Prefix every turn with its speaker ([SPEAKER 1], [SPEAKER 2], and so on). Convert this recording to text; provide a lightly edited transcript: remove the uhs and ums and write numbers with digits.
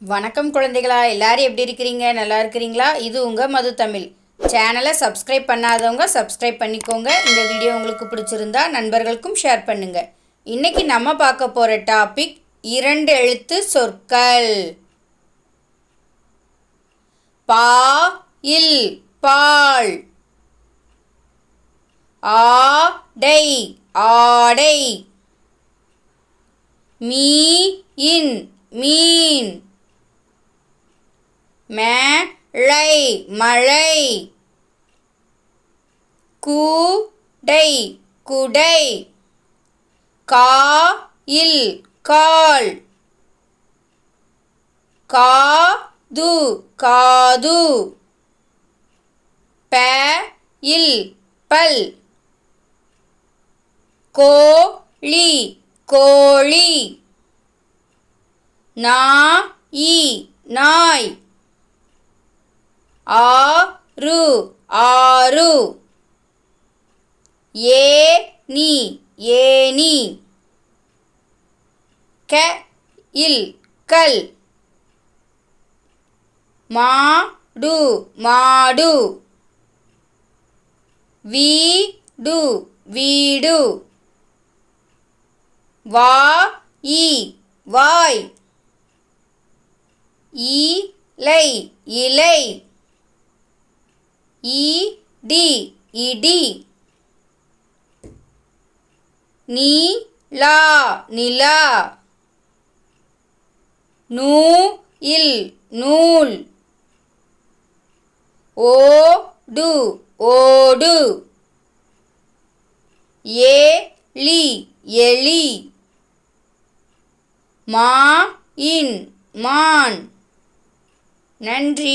[SPEAKER 1] வணக்கம் குழந்தைகளா, எல்லாரும் எப்படி இருக்கிறீங்க? நல்லா இருக்கிறீங்களா? இது உங்கள் மது தமிழ் சேனலை சப்ஸ்கிரைப் பண்ணாதவங்க சப்ஸ்கிரைப் பண்ணிக்கோங்க. இந்த வீடியோ உங்களுக்கு பிடிச்சிருந்தா நண்பர்களுக்கும் ஷேர் பண்ணுங்க. இன்னைக்கு நம்ம பார்க்க போகிற டாபிக் 2 எழுத்து சொற்கள். பா இல் பால், ஆடை ஆடை, மீ இன் மீன், மழை மழை, கூடை குடை, காயில் கால், காது காது, பல் பல், கோழி கோழி, நாய் நாய், ஆறு ஆறு, ஏணி ஏணி, கல் கல், மாடு மாடு, வீடு வீடு, வாய் வாய், இலை இலை, இடி இடி, நிலா நிலா, நூல் நூல், ஓடு ஓடு, எலி எலி, மான் மான். நன்றி.